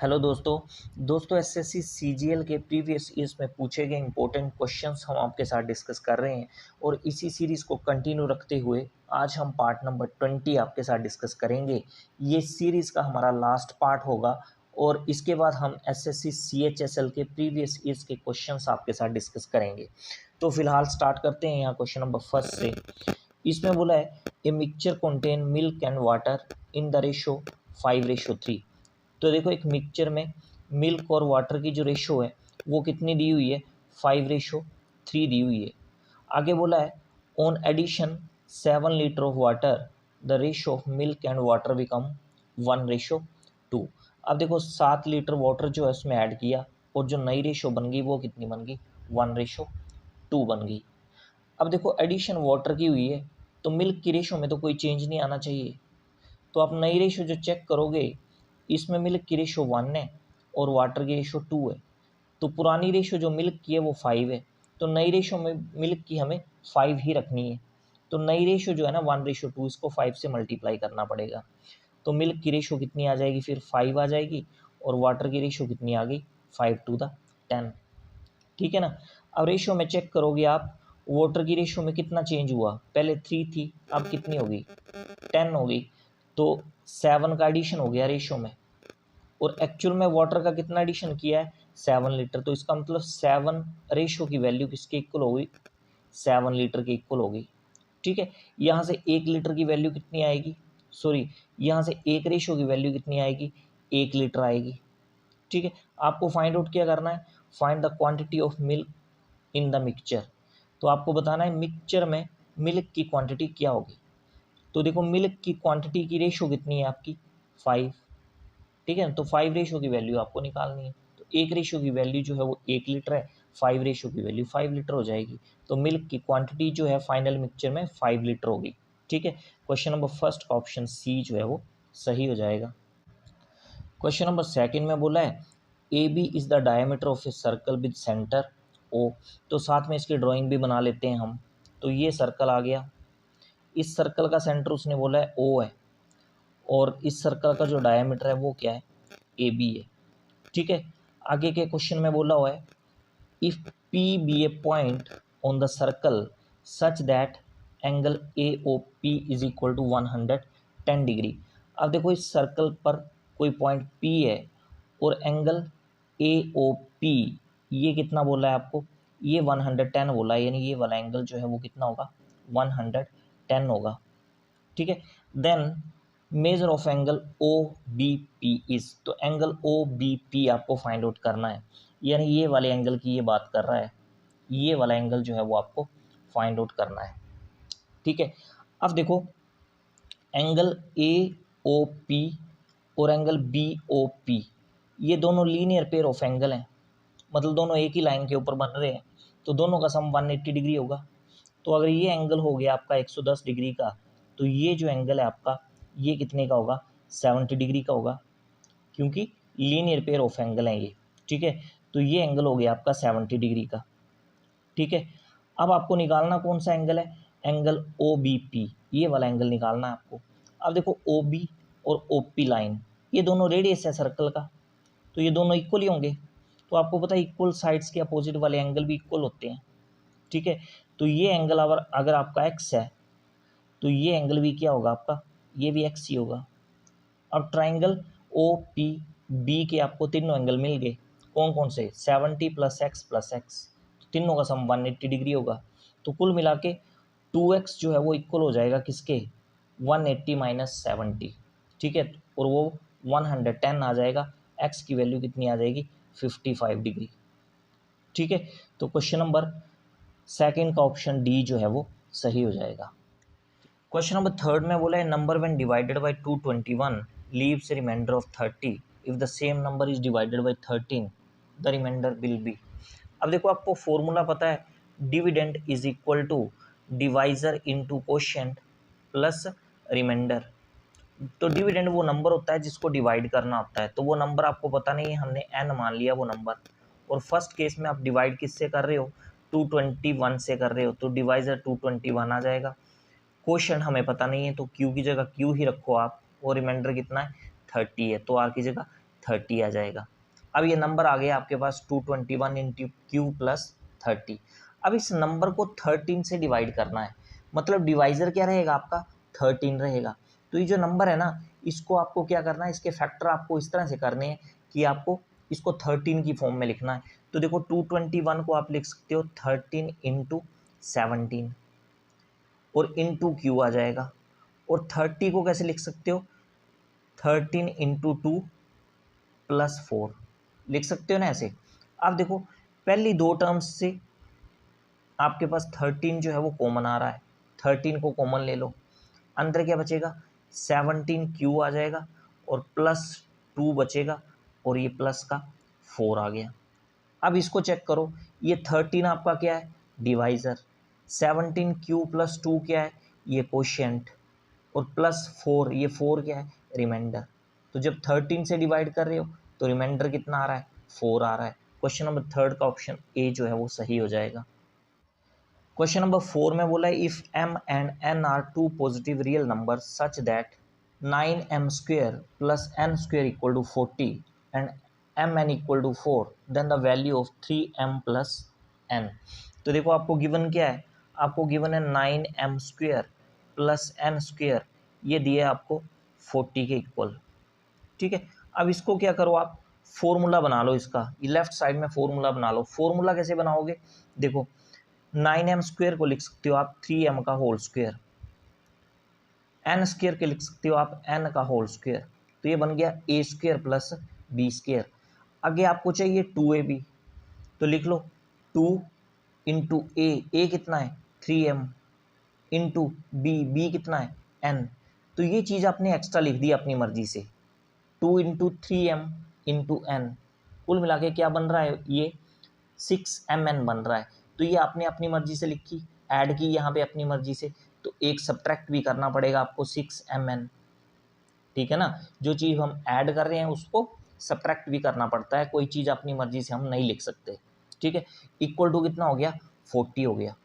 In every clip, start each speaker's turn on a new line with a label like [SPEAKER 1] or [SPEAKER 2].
[SPEAKER 1] Hello दोस्तों SSC CGL के previous years में पूछे गए इंपॉर्टेंट क्वेश्चंस हम आपके साथ डिस्कस कर रहे हैं और इसी सीरीज़ को कंटिन्यू रखते हुए आज हम पार्ट नंबर 20 आपके साथ डिस्कस करेंगे। ये सीरीज़ का हमारा लास्ट पार्ट होगा और इसके बाद हम एसएससी सीएचएसएल के प्रीवियस ईयर्स के क्वेश्चंस आपके साथ डिस्कस करेंगे। तो फिलहाल स्टार्ट करते हैं यहाँ क्वेश्चन नंबर फर्स्ट से। इसमें बोला है a mixture contain milk and water in the ratio 5:3। तो देखो एक मिक्सचर में मिल्क और वाटर की जो रेशो है वो कितनी दी हुई है, 5:3 दी हुई है। आगे बोला है on addition 7 litre of water the ratio of milk and water become 1:2। अब देखो 7 लीटर वाटर जो है उसमें ऐड किया और जो नई रेशो बन गई वो कितनी बन गई, 1:2 बन गई। अब देखो एडिशन वाटर की हुई है तो मिल्क की रेशो में तो कोई चेंज नहीं आना चाहिए। तो आप नई रेशो जो चेक करोगे इसमें मिल्क की रेशो 1 है और वाटर की रेशो 2 है। तो पुरानी रेशो जो मिल्क की है वो 5 है, तो नई रेशो में मिल्क की हमें 5 ही रखनी है। तो नई रेशो जो है ना 1:2, इसको 5 से मल्टीप्लाई करना पड़ेगा। तो मिल्क की रेशो कितनी आ जाएगी, फिर 5 आ जाएगी और वाटर की रेशो कितनी आ गई, 5:10। ठीक है ना। अब रेशो में चेक करोगे आप, वाटर की रेशो में कितना चेंज हुआ, पहले 3 थी अब कितनी हो गई, 10 हो गई। तो 7 का एडिशन हो गया रेशो में और एक्चुअल में वाटर का कितना एडिशन किया है, 7 लीटर। तो इसका मतलब 7 रेशो की वैल्यू किसके इक्वल हो गई, 7 लीटर के इक्वल हो गई। ठीक है। यहाँ से 1 लीटर की वैल्यू कितनी आएगी, सॉरी यहाँ से 1 रेशो की वैल्यू कितनी आएगी, 1 लीटर आएगी। ठीक है। आपको फाइंड आउट क्या करना है, find the quantity of milk in the mixture. तो आपको बताना है मिक्सचर में मिल्क की क्वांटिटी क्या होगी। तो देखो मिल्क की क्वांटिटी की रेशो कितनी है आपकी, 5। ठीक है ना। तो 5 रेशो की वैल्यू आपको निकालनी है। तो 1 रेशो की वैल्यू जो है वो 1 लीटर है, 5 रेशो की वैल्यू 5 लीटर हो जाएगी। तो मिल्क की क्वांटिटी जो है फाइनल मिक्सचर में 5 लीटर होगी। ठीक है। Question number first option C जो है वो सही हो जाएगा। क्वेश्चन नंबर सेकंड में बोला है A B is the diameter of a circle with centre O. तो साथ में इसकी ड्राइंग भी बना लेते हैं हम। तो ये सर्कल आ गया, इस सर्कल का सेंटर उसने बोला है ओ है और इस सर्कल का जो डायमीटर है वो क्या है, ए बी है। ठीक है। आगे के क्वेश्चन में बोला हुआ है if P B a point on the circle such that angle A O P is equal to 110 degree. अब देखो इस सर्कल पर कोई पॉइंट पी है और एंगल ए ओ पी ये कितना बोला है आपको, ये 110 बोला है, यानी ये वाला एंगल जो है वो कितना होगा, 110 होगा। ठीक है। Then measure of angle O B P is, तो एंगल ओ बी पी आपको फाइंड आउट करना है, यानी ये वाले एंगल की ये बात कर रहा है, ये वाला एंगल जो है वो आपको फाइंड आउट करना है। ठीक है। अब देखो एंगल ए ओ पी और एंगल बी ओ पी ये दोनों लीनियर पेयर ऑफ एंगल हैं, मतलब दोनों एक ही लाइन के ऊपर बन रहे हैं, तो दोनों का सम 180 डिग्री होगा। तो अगर ये एंगल हो गया आपका 110 डिग्री का, तो ये जो एंगल है आपका ये कितने का होगा, 70 डिग्री का होगा, क्योंकि लीनियर पेयर ऑफ एंगल है ये। ठीक है। तो ये एंगल हो गया आपका 70 डिग्री का। ठीक है। अब आपको निकालना कौन सा एंगल है, एंगल ओ बी पी, ये वाला एंगल निकालना है आपको। अब देखो ओ बी और ओ पी लाइन ये दोनों रेडियस है सर्कल का, तो ये दोनों इक्वल ही होंगे। तो आपको पता है इक्वल साइड्स के अपोजिट वाले एंगल भी इक्वल होते हैं। ठीक है। तो ये एंगल अगर आपका एक्स है तो ये एंगल भी क्या होगा आपका, ये भी एक्स ही होगा। अब ट्राइंगल ओ पी बी के आपको तीनों एंगल मिल गए, कौन कौन से, 70 + x, तो तीनों का सम 180 डिग्री होगा। तो कुल मिला के 2x जो है वो इक्वल हो जाएगा किसके, 180 - 70। ठीक है। और वो 110 आ जाएगा, x की वैल्यू कितनी आ जाएगी, 55 डिग्री। ठीक है। तो क्वेश्चन नंबर सेकंड का ऑप्शन डी जो है वो सही हो जाएगा। क्वेश्चन नंबर थर्ड में बोला है number when divided by 221 leaves a remainder of 30 if the same number is divided by 13 the remainder will be. अब देखो आपको फॉर्मूला पता है, dividend is equal to divisor into quotient plus remainder. तो dividend वो नंबर होता है जिसको डिवाइड करना होता है, तो वो नंबर आपको पता नहीं है, हमने n मान लिया वो नंबर। और फर्स्ट केस में आप डिवाइड किससे कर रहे हो, 221 से कर रहे हो, तो डिवाइजर 221 आ जाएगा। क्वेश्चन हमें पता नहीं है तो क्यू की जगह क्यू ही रखो आप, और रिमाइंडर कितना है, 30 है, तो आर की जगह 30 आ जाएगा। अब ये नंबर आ गया आपके पास 221 इंटू क्यू प्लस 30। अब इस नंबर को 13 से डिवाइड करना है, मतलब डिवाइज़र क्या रहेगा आपका 13 रहेगा। तो ये जो नंबर है ना, इसको आपको क्या करना है, इसके फैक्टर आपको इस तरह से करने हैं कि आपको इसको 13 की फॉर्म में लिखना है। तो देखो 221 को आप लिख सकते हो 13 इंटू 17 और इंटू क्यू आ जाएगा। और 30 को कैसे लिख सकते हो, 13 इंटू 2 प्लस 4 लिख सकते हो ना ऐसे। अब देखो पहली दो टर्म्स से आपके पास 13 जो है वो कॉमन आ रहा है, 13 को कॉमन ले लो, अंदर क्या बचेगा 17 क्यू आ जाएगा और प्लस 2 बचेगा और ये प्लस का 4 आ गया। अब इसको चेक करो, ये 13 आपका क्या है डिवाइज़र, 17 क्यू प्लस 2 क्या है ये कोशेंट और प्लस 4 ये 4 क्या है रिमाइंडर। तो जब 13 से डिवाइड कर रहे हो तो रिमाइंडर कितना आ रहा है 4 आ रहा है। क्वेश्चन नंबर 3 का ऑप्शन ए जो है वो सही हो जाएगा। क्वेश्चन नंबर 4 में बोला है if m and n are two positive real number such that 9m square plus n square equal to 40 and mn equal to 4 then the value of 3m plus n। तो देखो आपको given क्या है, आपको given है 9m square plus n square, ये दिया है आपको 40 के इक्वल। ठीक है, अब इसको क्या करो आप फॉर्मूला बना लो इसका, ये लेफ्ट साइड में फॉर्मूला बना लो। फॉर्मूला कैसे बनाओगे, देखो 9m स्क्वेयर को लिख सकते हो आप 3m का होल स्क्वेयर, n स्क्वेयर के लिख सकते हो आप n का होल स्क्वेयर। तो ये बन गया a square plus b square. आगे आपको चाहिए 2ab, तो लिख लो 2 इंटू ए कितना है 3m इंटू बी कितना है n। तो ये चीज़ आपने एक्स्ट्रा लिख दी अपनी मर्जी से, 2 इंटू 3m इंटू n, कुल मिला के क्या बन रहा है ये 6mn बन रहा है। तो ये आपने अपनी मर्जी से लिखी, ऐड की यहाँ पे अपनी मर्जी से, तो एक सब्ट्रैक्ट भी करना पड़ेगा आपको 6mn। ठीक है ना, जो चीज़ हम ऐड कर रहे हैं उसको सब्ट्रैक्ट भी करना पड़ता है, कोई चीज़ अपनी मर्जी से हम नहीं लिख सकते। ठीक है, इक्वल टू कितना हो गया 40 हो गया।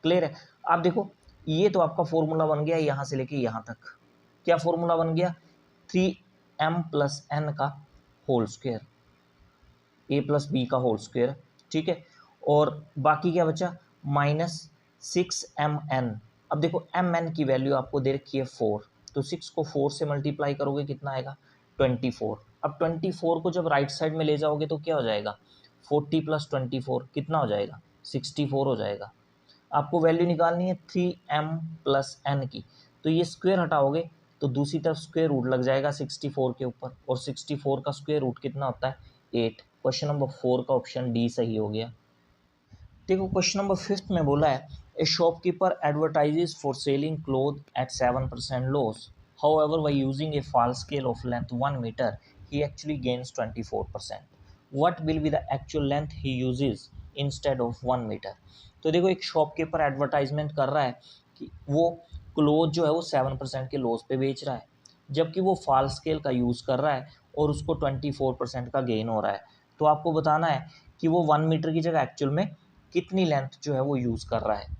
[SPEAKER 1] क्लियर है। आप देखो ये तो आपका फॉर्मूला बन गया यहाँ से लेके यहाँ तक, क्या फॉर्मूला बन गया 3m प्लस n का होल स्क्वेयर, ए प्लस बी का होल स्क्वेयर। ठीक है, और बाकी क्या बचा -6mn। अब देखो mn की वैल्यू आपको दे रखी है 4, तो 6 को 4 से मल्टीप्लाई करोगे कितना आएगा 24। अब 24 को जब राइट साइड में ले जाओगे तो क्या हो जाएगा 40 प्लस 24 कितना हो जाएगा 64 हो जाएगा। आपको वैल्यू निकालनी है 3m प्लस n की, तो ये स्क्वायर हटाओगे तो दूसरी तरफ स्क्वायर रूट लग जाएगा 64 के ऊपर, और 64 का स्क्वायर रूट कितना होता है 8। क्वेश्चन नंबर 4 का ऑप्शन डी सही हो गया। देखो क्वेश्चन नंबर 5 में बोला है a shopkeeper advertises for selling cloth at 7% loss, however by using a false scale of length 1 metre he actually gains 24%। What will be the actual length he uses instead of 1 metre. तो देखो एक shopkeeper advertisement कर रहा है कि वो cloth जो है वो 7% के लॉस पे बेच रहा है, जबकि वो फॉल्स स्केल का यूज़ कर रहा है और उसको 24% का गेन हो रहा है। तो आपको बताना है कि वो 1 मीटर की जगह एक्चुअल में कितनी लेंथ जो है वो यूज़ कर रहा है।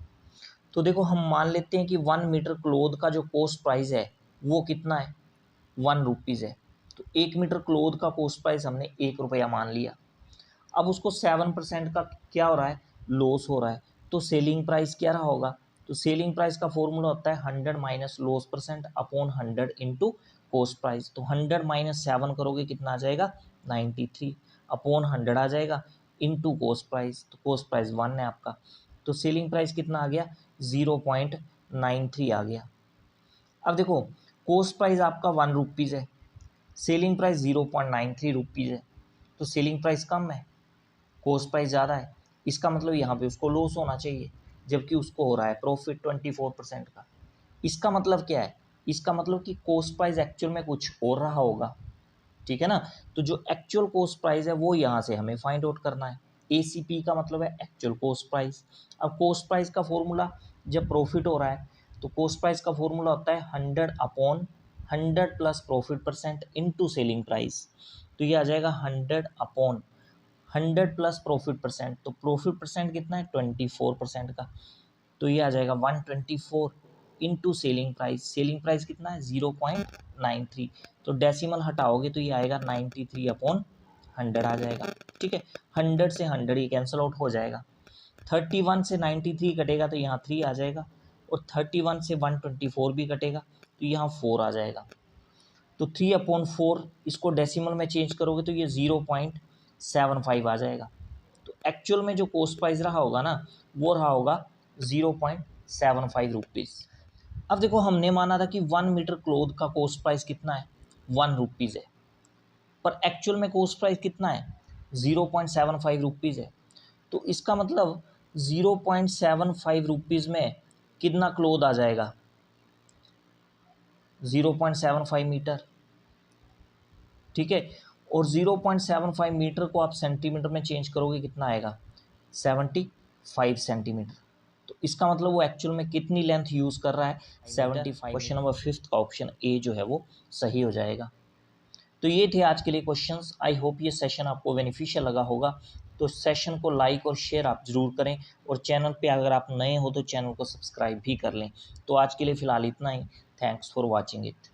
[SPEAKER 1] तो देखो हम मान लेते हैं कि 1 मीटर क्लोथ का जो कॉस्ट प्राइस है वो कितना है 1 रुपीज़ है। तो 1 मीटर क्लोथ का कॉस्ट प्राइस हमने 1 रुपया मान लिया। अब उसको 7% का क्या हो रहा है लॉस हो रहा है, तो सेलिंग प्राइस क्या रहा होगा, तो सेलिंग प्राइस का फॉर्मूला होता है 100 minus loss percent upon 100 into cost price. तो 100 माइनस 7 करोगे कितना आ जाएगा 93 अपॉन 100 आ जाएगा इंटू कॉस्ट प्राइस, तो कॉस्ट प्राइस 1 है आपका, तो सेलिंग प्राइस कितना आ गया 0.93 आ गया। अब देखो कॉस्ट प्राइस आपका 1 रुपीज़ है, सेलिंग प्राइस 0.93 रुपीज़ है, तो सेलिंग प्राइस कम है कॉस्ट प्राइस ज़्यादा है, इसका मतलब यहाँ पे उसको लॉस होना चाहिए, जबकि उसको हो रहा है प्रॉफिट 24% का। इसका मतलब क्या है, इसका मतलब कि कॉस्ट प्राइस एक्चुअल में कुछ और रहा होगा। ठीक है ना, तो जो एक्चुअल कॉस्ट प्राइस है वो यहाँ से हमें फाइंड आउट करना है। ACP का मतलब है एक्चुअल कॉस्ट प्राइस। अब कॉस्ट प्राइस का फॉर्मूला जब प्रॉफिट हो रहा है तो कॉस्ट प्राइस का फॉर्मूला होता है 100 upon 100 plus profit percent into selling price. तो ये आ जाएगा 100 अपॉन 100 प्लस प्रॉफिट परसेंट, तो प्रॉफिट परसेंट कितना है 24% का, तो ये आ जाएगा 124 इनटू सेलिंग प्राइस कितना है 0.93, तो डेसिमल हटाओगे तो ये आएगा 93/100 आ जाएगा। ठीक है, 100 से 100 ये कैंसिल आउट हो जाएगा। 31 से 93 कटेगा तो यहाँ 3 आ जाएगा, और 31 से 124 भी कटेगा तो यहाँ 4 आ जाएगा। तो 3/4 इसको डेसिमल में चेंज करोगे तो ये 0.75 आ जाएगा। तो एक्चुअल में जो कॉस्ट प्राइस रहा होगा ना, वो रहा होगा 0.75 रुपीज़। अब देखो, हमने माना था कि 1 मीटर क्लोथ का कॉस्ट प्राइस कितना है, 1 रुपीज़ है, पर एक्चुअल में कॉस्ट प्राइस कितना है 0.75 रुपीज़ है। तो इसका मतलब 0.75 रुपीज़ में कितना क्लोथ आ जाएगा, 0.75 मीटर। ठीक है, और 0.75 मीटर को आप सेंटीमीटर में चेंज करोगे कितना आएगा 75 सेंटीमीटर। तो इसका मतलब वो एक्चुअल में कितनी लेंथ यूज़ कर रहा है 75। क्वेश्चन नंबर 5 का ऑप्शन ए जो है वो सही हो जाएगा। तो ये थे आज के लिए क्वेश्चंस। आई होप ये सेशन आपको बेनिफिशियल लगा होगा। तो सेशन को लाइक और शेयर आप ज़रूर करें, और चैनल पे अगर आप नए हो तो चैनल को सब्सक्राइब भी कर लें। तो आज के लिए फ़िलहाल इतना ही। Thanks for watching it.